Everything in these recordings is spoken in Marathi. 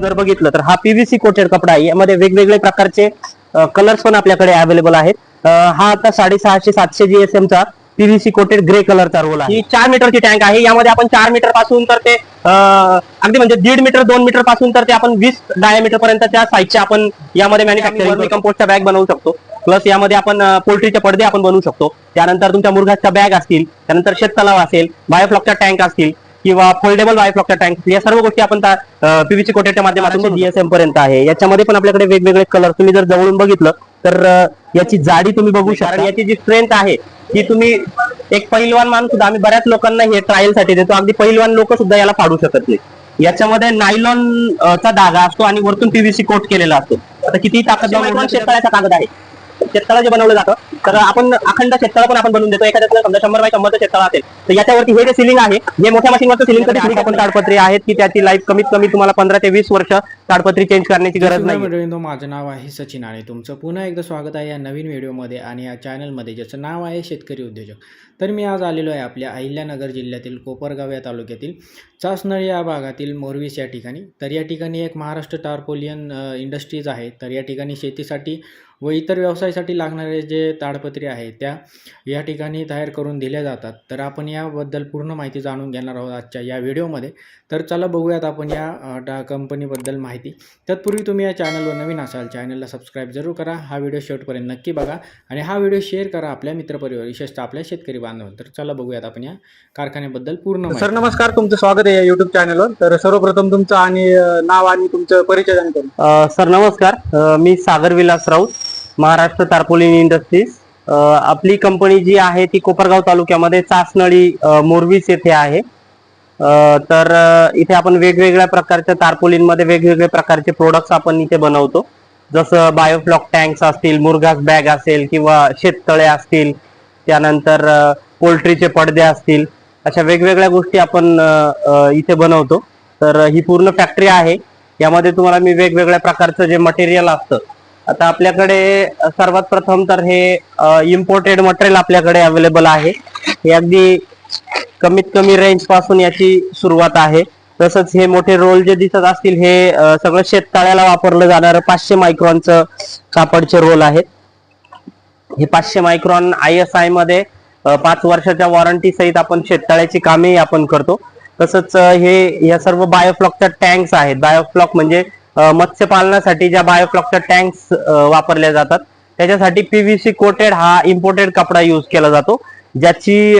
जर बघितलं तर हा पीव्हीसी कोटेड कपडा आहे। यामध्ये वेगवेगळे प्रकारचे कलर्स पण आपल्याकडे अवेलेबल आहेत। हा आता 650-700 GSM चा पीव्हीसी कोटेड ग्रे कलरचा रोल आहे। ही 4 मीटरची टँक आहे। यामध्ये आपण 4 मीटर पासून तर ते अगदी म्हणजे 1.5 मीटर 2 मीटर पासून तर ते आपण 20 डायमीटर पर्यंतच्या साईजचे आपण यामध्ये मॅन्युफॅक्चरिंग कंपोस्टच्या बॅग बनवू शकतो। प्लस यामध्ये आपण पोल्ट्रीचे पडदे आपण बनवू शकतो। त्यानंतर तुमच्या मुरघासच्या बॅग असतील, त्यानंतर शेततलाव असेल, बायोफ्लॉकच्या टँक असतील किंवा फोल्डेबल बायोफ्लॉकच्या टँक, या सर्व गोष्टी आपण पीव्हीसी कोटेडच्या माध्यमातून GSM पर्यंत आहे। याच्यामध्ये पण आपल्याकडे वेगवेगळे कलर तुम्ही जर जवळून बघितलं तर याची जाडी तुम्ही बघू शकता। कारण याची जी स्ट्रेंथ आहे की तुम्ही एक पहिलवान माणूस सुद्धा, आम्ही बऱ्याच लोकांना हे ट्रायल साठी देतो, अगदी पहिलवान लोक सुद्धा याला फाडू शकत नाही। याच्यामध्ये नायलॉन चा धागा असतो आणि वरतून पीव्हीसी कोट केलेला असतो। आता किती ताकद शेततळ्याचा कागद आहे, शेततळा जे बनवलं जातं तर आपण अखंड शेततळा पण आपण बनवून देतो। एखाद्याचं समजा 100 बाय 100 शेततळा असेल तर याच्यावरती हे जे सिलिंग आहे, हे मोठ्या मशीनवरचं सिलिंग कधी आपण ताडपत्री आहेत की त्याची लाईफ कमीत कमी तुम्हाला 15 ते 20 वर्ष ताडपत्री चेंज करण्याची गरज नाही। माझं नाव आहे सचिन आणि तुमचं पुन्हा एकदा स्वागत आहे या नवीन व्हिडिओमध्ये आणि या चॅनलमध्ये, ज्याचं नाव आहे शेतकरी उद्योजक। तर मी आज आलेलो आहे आपल्या अहिल्यानगर जिल्ह्यातील कोपरगाव या तालुक्यातील चासनळी या भागातील मोरवीस या ठिकाणी। तर या ठिकाणी एक महाराष्ट्र टार्पोलियन इंडस्ट्रीज आहे। तर या ठिकाणी शेतीसाठी व इतर व्यवसायासाठी लागणारे जे ताडपत्री आहे त्या या ठिकाणी तयार करून दिल्या जातात। तर आपण याबद्दल पूर्ण माहिती जाणून घेणार आहोत आजच्या या व्हिडिओमध्ये। तर चला बघूयात आपण या कंपनीबद्दल माहिती। तत्पूर्वी तुम्ही या चॅनलवर नवीन असाल, चॅनलला सबस्क्राईब जरूर करा, हा व्हिडिओ शेवटपर्यंत नक्की बघा आणि हा व्हिडिओ शेअर करा आपल्या मित्रपरिवार, विशेषतः आपल्या शेतकरी बांधवांना। तर चला बघूयात आपण या कारखान्याबद्दल पूर्ण माहिती। सर नमस्कार, तुमचं स्वागत आहे या युट्यूब चॅनलवर। तर सर्वप्रथम तुमचं आणि नाव आणि तुमचं परिचय द्या। सर नमस्कार, मी सागर विलास राऊत, महाराष्ट्र टार्पोलिन इंडस्ट्रीज। आपली कंपनी जी आहे ती कोपरगाव तालुक्यामध्ये चासनळी मोरवीस येथे आहे। तर इथे आपण वेगवेगळ्या प्रकारच्या टार्पोलिन मध्ये वेगवेगळे प्रकारचे प्रोडक्ट्स आपण इथे बनवतो। जसं बायोफ्लॉक टँक्स असतील, मुरघास बॅग असेल किंवा शेततळे असतील, त्यानंतर पोल्ट्रीचे पडदे असतील, अशा वेगवेगळ्या गोष्टी आपण इथे बनवतो। तर ही पूर्ण फॅक्टरी आहे। यामध्ये तुम्हाला मी वेगवेगळ्या प्रकारचं जे मटेरियल असतं, आता आपल्याकडे सर्वात प्रथम तर हे इम्पोर्टेड मटेरियल आपल्याकडे अवेलेबल आहे। हे अगदी कमीत कमी रेंज पासून याची सुरुवात आहे। तसंच हे मोठे रोल जे दिसत असतील हे सगळं शेततळ्याला वापरलं जाणारं 500 मायक्रॉनचं कापडचे रोल आहेत। हे 500 मायक्रॉन ISI मध्ये 5 वर्षाच्या वॉरंटी सहित आपण शेततळ्याची कामे आपण करतो। तसंच हे या सर्व बायोफ्लॉकच्या टँक्स आहेत। बायोफ्लॉक म्हणजे मत्स्यपालनासाठी ज्या बायोफ्लॉकच्या टँक्स वापरल्या जातात त्याच्यासाठी पीव्हीसी कोटेड हा इम्पोर्टेड कपडा यूज केला जातो, ज्याची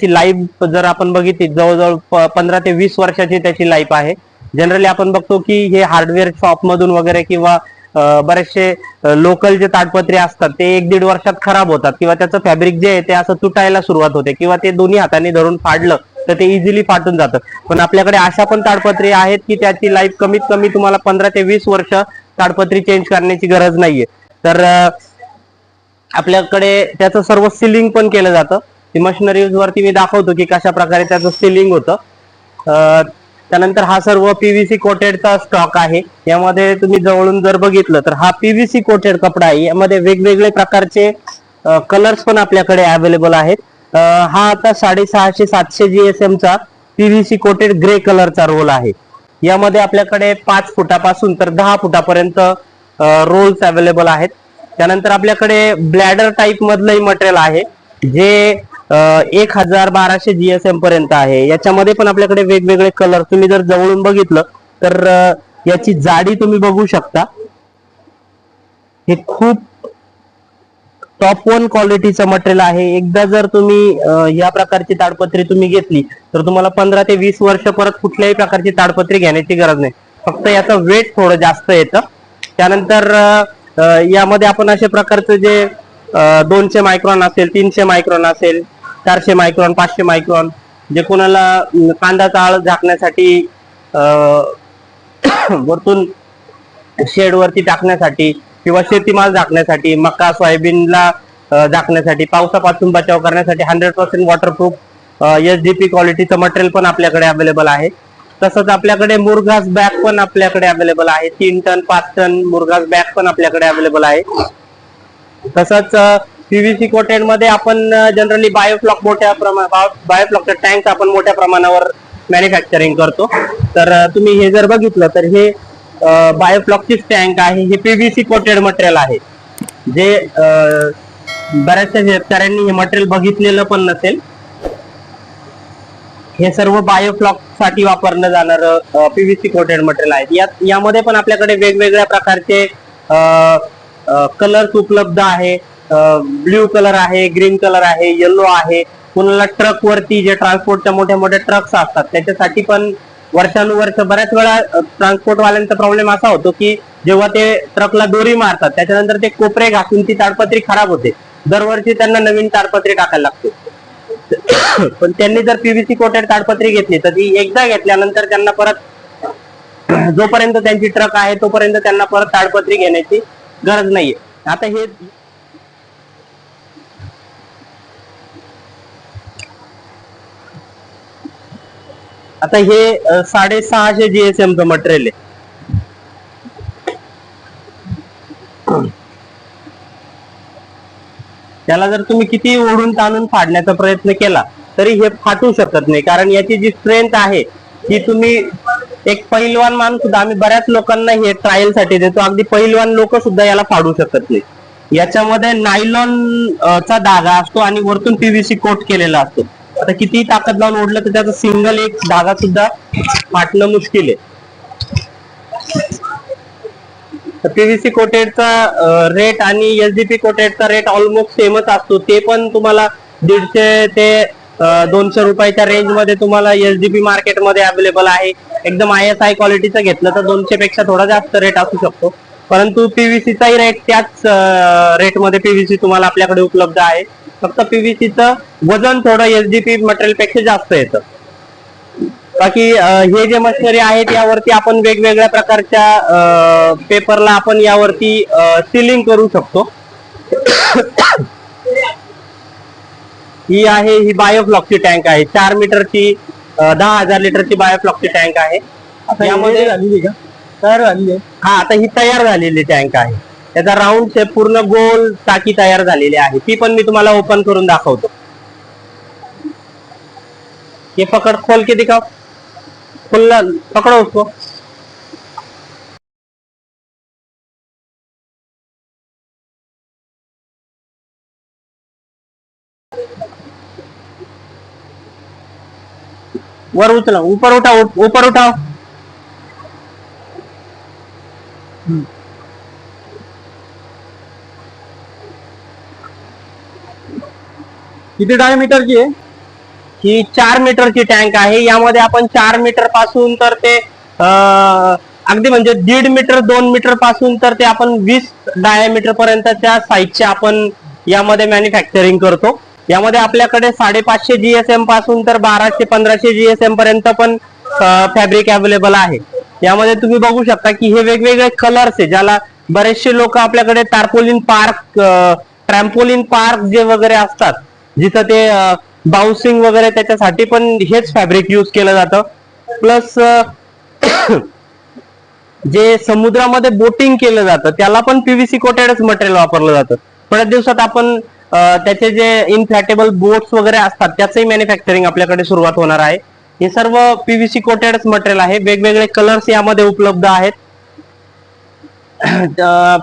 लाईफ जर आपण बघितली जवळजवळ 15 ते 20 वर्षाची त्याची लाईफ आहे। जनरली आपण बघतो की हे हार्डवेअर शॉप मधून वगैरे किंवा बरेचसे लोकल जे ताडपत्री असतात ते 1-1.5 वर्षात खराब होतात किंवा त्याचं फॅब्रिक जे आहे ते असं तुटायला सुरुवात होते किंवा ते दोन्ही हाताने धरून फाडलं तर ते इझिली फाटून जातं। पण आपल्याकडे अशा पण ताडपत्री आहेत की त्याची लाईफ कमीत कमी तुम्हाला 15 ते 20 वर्ष ताडपत्री चेंज करण्याची गरज नाहीये। तर आपल्याकडे त्याचं सर्व सिलिंग पण केलं जातं। ती मशिनरीज वरती मी दाखवतो की कशा प्रकारे त्याचं सिलिंग होतं। त्यानंतर हा सर्व पीव्हीसी कोटेडचा स्टॉक आहे। यामध्ये तुम्ही जवळून जर बघितलं तर हा पीव्हीसी कोटेड कपडा आहे। यामध्ये वेगवेगळे प्रकारचे कलर्स पण आपल्याकडे अवेलेबल आहेत। हा आता 650-700 GSM चा पीव्हीसी कोटेड ग्रे कलरचा रोल आहे। यामध्ये आपल्याकडे 5 फुटापासून तर 10 फुटापर्यंत रोल्स अवेलेबल आहेत। त्यानंतर आपल्याकडे ब्लॅडर टाईप मधलंही मटेरियल आहे जे 1000-1200 GSM पर्यंत आहे। याच्यामध्ये पण आपल्याकडे वेगवेगळे कलर, तुम्ही जर जवळून बघितलं तर याची जाडी तुम्ही बघू शकता। हे खूप टॉप 1 क्वालिटीचं मटेरियल आहे। एकदा जर तुम्ही या प्रकारची ताडपत्री तुम्ही घेतली तर तुम्हाला 15 ते 20 वर्ष परत कुठल्याही प्रकारची ताडपत्री घेण्याची गरज नाही, फक्त याचं वेट थोडं जास्त येतं। त्यानंतर यामध्ये आपण अशा प्रकारचं जे 200 मायक्रॉन असेल, 300 मायक्रॉन असेल, 400 मायक्रॉन, 500 मायक्रॉन, जे कोणाला कांदा चाळ झाकण्यासाठी वरतून शेड वरती टाकण्यासाठी किंवा शेतीमाल झाकण्यासाठी, मका सोयाबीनला झाकण्यासाठी, पावसापासून बचाव करण्यासाठी 100% वॉटरप्रूफ SDP क्वालिटीचं मटेरियल पण आपल्याकडे अवेलेबल आहे। तसंच आपल्याकडे मुरघास बॅग पण आपल्याकडे अवेलेबल आहे। 3 टन 5 टन मुरघास बॅग पण आपल्याकडे अवेलेबल आहे। तसंच पीव्हीसी कोटेड मध्ये आपण जनरली बायोफ्लॉकच्या टँक्स आपण मोठ्या प्रमाणावर मॅन्युफॅक्चरिंग करतो. तर तुम्ही हे जर बघितलं तर हे बायोफ्लॉकची टँक आहे. हे पीव्हीसी कोटेड मटेरियल आहे, जे बऱ्याचशा शेतकऱ्यांनी हे मटेरियल बघितलेलं पण नसेल. हे सर्व बायोफ्लॉक साठी वापरलं जाणारं पीव्हीसी कोटेड मटेरियल आहे. यामध्ये पण आपल्याकडे वेगवेगळ्या प्रकारचे कलर्स उपलब्ध आहे. ब्ल्यू कलर आहे, ग्रीन कलर आहे, येलो आहे. कुणाला ट्रक वरती जे ट्रान्सपोर्टच्या मोठ्या मोठ्या ट्रक्स असतात त्याच्यासाठी पण वर्षानुवर्ष बऱ्याच वेळा ट्रान्सपोर्ट वाल्यांचा प्रॉब्लेम असा होतो की जेव्हा ते ट्रकला दोरी मारतात त्याच्यानंतर ते कोपरे घासून ती ताडपत्री खराब होते. दरवर्षी त्यांना नवीन ताडपत्री टाकायला लागते. पण त्यांनी जर पीव्हीसी कोटेड ताडपत्री घेतली तर ती एकदा घेतल्यानंतर त्यांना परत जोपर्यंत त्यांची ट्रक आहे तोपर्यंत त्यांना परत ताडपत्री घेण्याची गरज नाहीये. आता हे 650 GSM चं मटेरियल आहे. त्याला जर तुम्ही किती ओढून ताणून फाडण्याचा प्रयत्न केला तरी हे फाटू शकत नाही, कारण याची जी स्ट्रेंथ आहे ती तुम्ही एक पहिलवान माणूस सुद्धा, आम्ही बऱ्याच लोकांना हे ट्रायल साठी देतो, अगदी पहिलवान लोक सुद्धा याला फाडू शकत नाही. याच्यामध्ये नायलॉन चा धागा असतो आणि वरतून पीव्हीसी कोट केलेला असतो. आता किती ताकद लावून ओढलं तर त्याचा सिंगल एक धागा सुद्धा फाटणं मुश्किल आहे. पीव्हीसी कोटेडचा रेट आणि एसडीपी कोटेडचा रेट ऑलमोस्ट सेमच असतो. ते पण तुम्हाला 150 ते 200 रुपयाच्या रेंज मध्ये तुम्हाला एसडीपी मार्केटमध्ये अवेलेबल आहे. एकदम ISI क्वालिटीचं घेतलं तर 200 पेक्षा थोडा जास्त रेट असू शकतो, परंतु पीव्हीसीचाही रेट त्याच रेटमध्ये पीव्हीसी तुम्हाला आपल्याकडे उपलब्ध आहे. फक्त पीव्हीसीचं वजन थोडं एसडीपी मटेरियल पेक्षा जास्त येतं. बाकी हे जे मशिनरी आहेत यावरती आपण वेगवेगळ्या प्रकारच्या पेपरला आपण यावरती सीलिंग करू शकतो. ही बायोफ्लॉकची टँक आहे. 4 मीटरची 10,000 लिटरची बायोफ्लॉकची टँक आहे. आता यामध्ये झालेली का तयार झालेली आहे? हा, आता ही तयार झालेली टँक आहे. त्याचा राऊंड शेप पूर्ण गोल टाकी तयार झालेली आहे. ती पण मी तुम्हाला ओपन करून दाखवतो. ये पकड़, खोल के दिखाओ. खुला पकड़ो उसको. वर उचला, ऊपर उठाओ, ऊपर उठाओ. किती डायमीटरची आहे ही? 4 मीटरची टँक आहे. यामध्ये आपण 4 मीटर पासून तर ते अगदी म्हणजे 1.5 मीटर 2 मीटर पासून तर ते आपण 20 डायमीटर पर्यंतच्या साईजचे आपण यामध्ये मॅन्युफॅक्चरिंग करतो. यामध्ये आपल्याकडे 550 GSM पासून तर 1200-1500 GSM पर्यंत पण फॅब्रिक अवेलेबल आहे. यामध्ये तुम्ही बघू शकता की हे वेगवेगळे कलर्स आहे, ज्याला बरेचसे लोक आपल्याकडे टार्पोलिन पार्क, ट्रॅम्पोलिन पार्क जे वगैरे असतात जिथं ते बाउन्सिंग वगैरे, त्याच्यासाठी पण हेच फॅब्रिक यूज केलं जातं. प्लस जे समुद्रामध्ये बोटिंग केलं जातं त्याला पण पीव्हीसी कोटेडच मटेरियल वापरलं जातं. थोड्या दिवसात आपण त्याचे जे इनफ्लॅटेबल बोट्स वगैरे असतात त्याचंही मॅन्युफॅक्चरिंग आपल्याकडे सुरुवात होणार आहे. हे सर्व पीव्हीसी कोटेडच मटेरियल आहे. वेगवेगळे कलर्स यामध्ये उपलब्ध आहेत.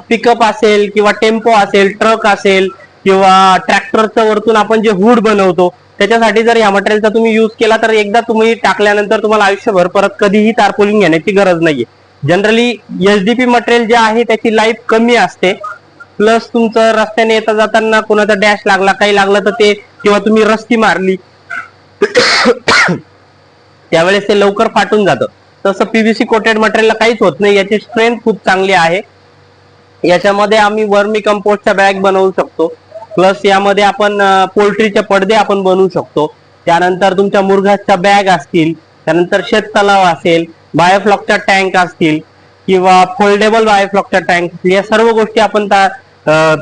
पिकअप असेल किंवा टेम्पो असेल, ट्रक असेल किंवा ट्रॅक्टरचं वरतून आपण जे हुड बनवतो त्याच्यासाठी जर या मटेरियलचा तुम्ही यूज केला तर एकदा तुम्ही टाकल्यानंतर तुम्हाला आयुष्यभर परत कधीही तारपोलिंग घेण्याची गरज नाहीये. जनरली एसडीपी मटेरियल जे आहे त्याची लाईफ कमी असते. प्लस तुमचं रस्त्याने येता जाताना कोणाचा डॅश लागला, काही लागलं तर ते, किंवा तुम्ही रस्ती मारली त्यावेळेस ते लवकर फाटून जातं. तसं पीव्हीसी कोटेड मटेरियलला काहीच होत नाही. याची स्ट्रेंथ खूप चांगली आहे. याच्यामध्ये आम्ही वर्मी कंपोस्टच्या बॅग बनवू शकतो. प्लस यामध्ये आपण पोल्ट्रीचे पडदे आपण बनवू शकतो. त्यानंतर तुमच्या मुरघासच्या बॅग असतील, त्यानंतर शेततलाव असेल, बायोफ्लॉकच्या टँक असतील किंवा फोल्डेबल बायोफ्लॉकच्या टँक, या सर्व गोष्टी आपण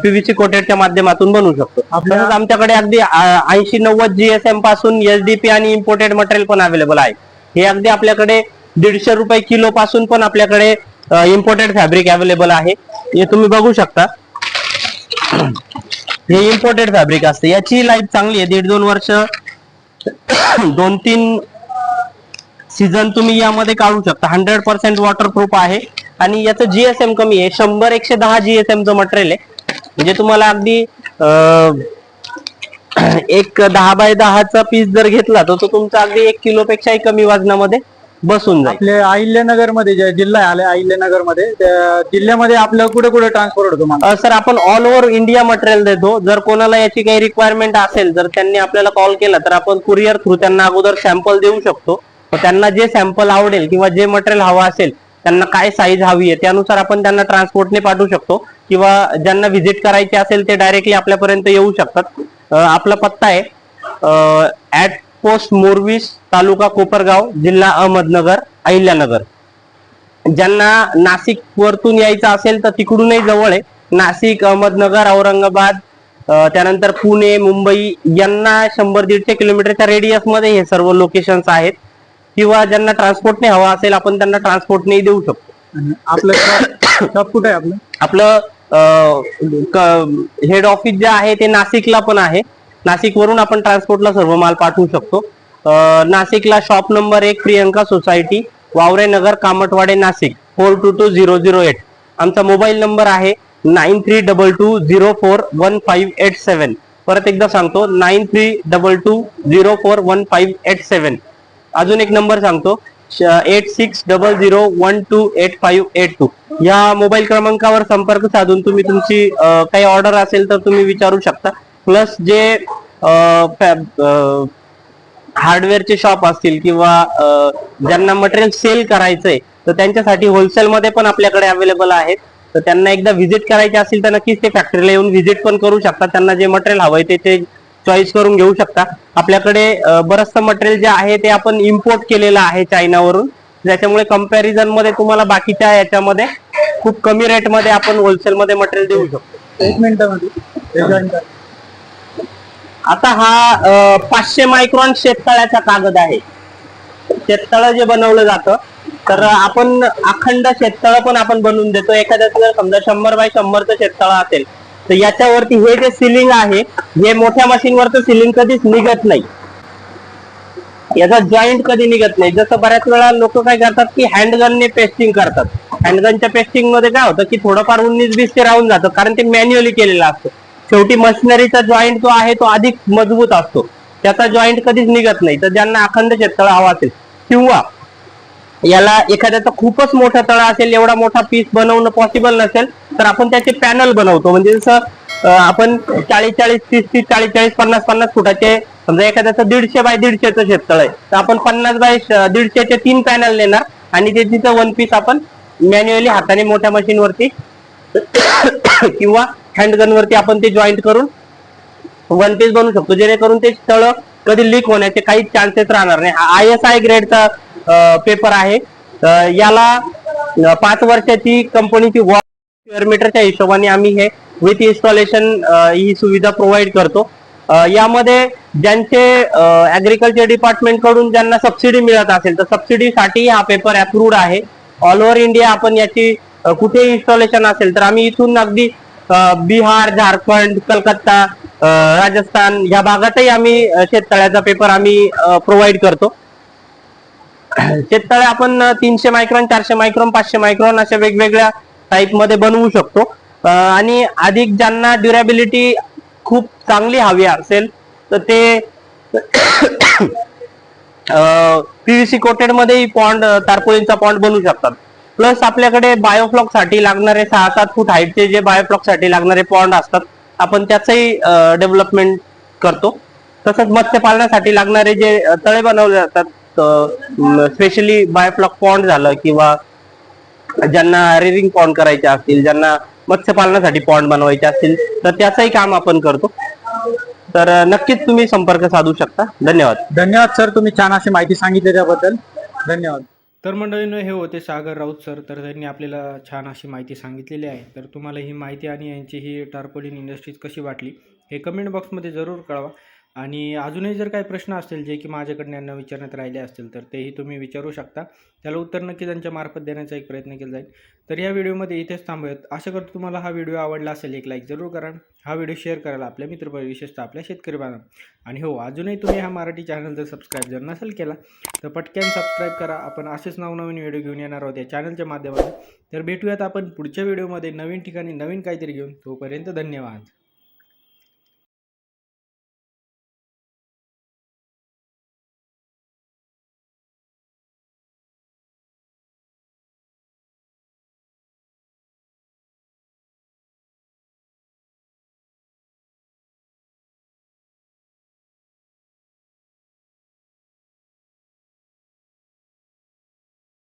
पीव्हीसी कोटेडच्या माध्यमातून बनवू शकतो. आपल्याला आमच्याकडे अगदी 80-90 GSM पासून एसडीपी आणि इम्पोर्टेड मटेरियल पण अवेलेबल आहे. हे अगदी आपल्याकडे 150 रुपये किलो पासून पण आपल्याकडे इम्पोर्टेड फॅब्रिक अवेलेबल आहे. हे तुम्ही बघू शकता. हे इम्पोर्टेड फॅब्रिक असते. याची लाईफ चांगली आहे, 1.5-2 वर्ष 2-3 सीझन तुम्ही यामध्ये काढू शकता. 100% वॉटरप्रूफ आहे आणि याचं जीएसएम कमी आहे. 100-110 जीएसएम चं मटेरियल आहे. म्हणजे तुम्हाला अगदी एक 10x10चा पीस जर घेतला तर तो तुमचा अगदी 1 किलोपेक्षाही कमी वजनामध्ये बसून जाईल. आपले अहिल्यानगरमध्ये जे जिल्हा आहे अहिल्यानगरमध्ये त्या जिल्ह्यामध्ये आपलं कुठे कुठे ट्रान्सपोर्ट होतो मला? सर आपण ऑल ओव्हर इंडिया मटेरियल देतो. जर कोणाला याची काही रिक्वायरमेंट असेल जर त्यांनी आपल्याला कॉल केला तर आपण कुरिअर थ्रू त्यांना अगोदर सॅम्पल देऊ शकतो. त्यांना जे सॅम्पल आवडेल किंवा जे मटेरियल हवं असेल, त्यांना काय साईज हवी आहे त्यानुसार आपण त्यांना ट्रान्सपोर्टने पाठवू शकतो किंवा ज्यांना व्हिजिट करायची असेल ते डायरेक्टली आपल्यापर्यंत येऊ शकतात. आपला पत्ता आहे ऍट पोस्ट मोरवीस, तालुका कोपरगाव, जिल्हा अहमदनगर, अहिल्यानगर. ज्यांना नाशिक वरतून यायचं असेल तर तिकडूनही जवळ आहे. नाशिक, अहमदनगर, औरंगाबाद, त्यानंतर पुणे, मुंबई यांना 100-150 किलोमीटरच्या रेडियस मध्ये हे सर्व लोकेशन्स आहेत. किंवा ज्यांना ट्रान्सपोर्टने हवा असेल आपण त्यांना ट्रान्सपोर्टने देऊ शकतो. आणि आपलं शॉप कुठे आहे आपलं हेड ऑफिस जे आहे ते नाशिकला पण आहे. नाशिक वरून आपण ट्रान्सपोर्टला सर्व माल पाठवू शकतो. नाशिकला शॉप नंबर 1, प्रियंका सोसायटी, वावरे नगर, कामटवाडे, नाशिक 422008. आमचा मोबाईल नंबर आहे 9322041587. परत एकदा सांगतो 9322041587. अजून एक नंबर सांगतो 8600128582. या मोबाईल क्रमांकावर संपर्क साधून तुम्ही तुमची काही ऑर्डर असेल तर तुम्ही विचारू शकता. प्लस जे हार्डवेअरचे शॉप असतील किंवा ज्यांना मटेरियल सेल करायचंय तर त्यांच्यासाठी होलसेल मध्ये पण आपल्याकडे अवेलेबल आहेत. तर त्यांना एकदा व्हिजिट करायचे असेल तर नक्कीच ते फॅक्टरीला येऊन व्हिजिट पण करू शकतात. त्यांना जे मटेरियल हवंय ते चॉईस करून घेऊ शकता. आपल्याकडे बरंचसं मटेरियल जे आहे ते आपण इम्पोर्ट केलेलं आहे चायनावरून. त्याच्यामुळे कंपॅरिझन मध्ये तुम्हाला बाकीच्या याच्यामध्ये खूप कमी रेट मध्ये आपण होलसेल मध्ये मटेरियल देऊ शकतो. 1 मिनिटामध्ये आता हा 500 मायक्रॉन शेततळ्याचा कागद आहे. शेततळं जे बनवलं जातं तर आपण अखंड शेततळं पण आपण बनवून देतो. एखाद्याचं जर समजा 100x100चं शेततळं असेल तर याच्यावरती हे जे सिलिंग आहे हे मोठ्या मशीनवरचं सिलिंग कधीच निघत नाही. याचा जॉईंट कधी निघत नाही. जसं बऱ्याच वेळा लोक काय करतात की हँडगनने पेस्टिंग करतात. हँडगनच्या पेस्टिंग मध्ये काय होतं की थोडंफार 19-20 ते राहून जातं कारण ते मॅन्युअली केलेलं असतं. शेवटी मशिनरीचा जॉईंट जो आहे तो अधिक मजबूत असतो, त्याचा जॉईंट कधीच निघत नाही. तर ज्यांना अखंड शेततळा हवा असेल किंवा याला एखाद्याचं खूपच मोठं तळ असेल, एवढा मोठा पीस बनवणं पॉसिबल नसेल तर आपण त्याचे पॅनल बनवतो. म्हणजे जसं आपण 40-40, 30-30, 40-40, 50-50 फुटाचे समजा एखाद्याचं 150x150चं शेततळ आहे तर आपण 50x150चे 3 पॅनल नेणार आणि ते तिथं वन पीस आपण मॅन्युअली हाताने मोठ्या मशीन वरती किंवा हँडगन वरती आपण ते जॉईंट करून वन पीस बनवू शकतो. जेणेकरून ते तळ कधी लीक होण्याचे काहीच चान्सेस राहणार नाही. हा ISI ग्रेडचा पेपर आहे. याला 5 वर्षाची कंपनीची स्क्वेअर मीटरच्या हिशोबाने आम्ही हे विथ इन्स्टॉलेशन ही सुविधा प्रोव्हाइड करतो. यामध्ये ज्यांचे ऍग्रिकल्चर डिपार्टमेंट कडून ज्यांना सबसिडी मिळत असेल तर सबसिडीसाठी हा पेपर अप्रूव्ड आहे. ऑल ओव्हर इंडिया आपण याची कुठे इन्स्टॉलेशन असेल तर आम्ही इथून अगदी बिहार, झारखंड, कलकत्ता, राजस्थान या भागातही आम्ही शेततळ्याचा पेपर आम्ही प्रोव्हाइड करतो. शेततळे आपण 300 मायक्रॉन, 400 मायक्रॉन, 500 मायक्रॉन अशा वेगवेगळ्या टाईप मध्ये बनवू शकतो. आणि अधिक ज्यांना ड्युरेबिलिटी खूप चांगली हवी असेल तर ते PVC कोटेड मध्ये पॉन्ड, तारपोलिनचा पॉन्ड बनवू शकतात. प्लस आपल्याकडे बायोफ्लॉक साठी लागणारे 6-7 फूट हाईटचे जे बायोफ्लॉक साठी लागणारे पॉन्ड असतात आपण त्याचंही डेव्हलपमेंट करतो. तसंच मत्स्यपालनासाठी लागणारे जे तळे बनवले जातात स्पेशली बायोफ्लॉक पॉन्ड झालं किंवा ज्यांना रेरिंग पॉन्ड करायचे असतील, ज्यांना मत्स्यपालनासाठी पॉन्ड बनवायचे असतील तर त्याचंही काम आपण करतो. तर नक्कीच तुम्ही संपर्क साधू शकता. धन्यवाद सर, तुम्ही छान अशी माहिती सांगितली त्याबद्दल धन्यवाद. तर मंडळींनो, हे होते सागर राऊत सर. तर त्यांनी आपल्याला छान अशी माहिती सांगितलेली आहे. तर तुम्हाला ही माहिती आणि यांची ही टार्पोलिन इंडस्ट्रीज कशी वाटली हे कमेंट बॉक्समध्ये जरूर कळवा. आणि अजूनही जर काही प्रश्न असतील जे की माझ्याकडनं यांना विचारण्यात राहिले असतील तर तेही तुम्ही विचारू शकता. त्याला उत्तर नक्की त्यांच्यामार्फत देण्याचा एक प्रयत्न केला जाईल. तर या व्हिडिओमध्ये इथेच थांबूयात. आशा करतो तुम्हाला हा व्हिडिओ आवडला असेल. एक लाईक जरूर करा. हा व्हिडिओ शेअर करायला आपल्या मित्रपरिवार विशेषतः आपल्या शेतकरी बांधव. आणि हो, अजूनही तुम्ही हा मराठी चॅनल जर सबस्क्राईब जर नसेल केला तर पटकन सबस्क्राईब करा. आपण असेच नवनवीन व्हिडिओ घेऊन येणार आहोत या चॅनलच्या माध्यमातून. तर भेटूयात आपण पुढच्या व्हिडिओमध्ये नवीन ठिकाणी नवीन काहीतरी घेऊन. तोपर्यंत धन्यवाद.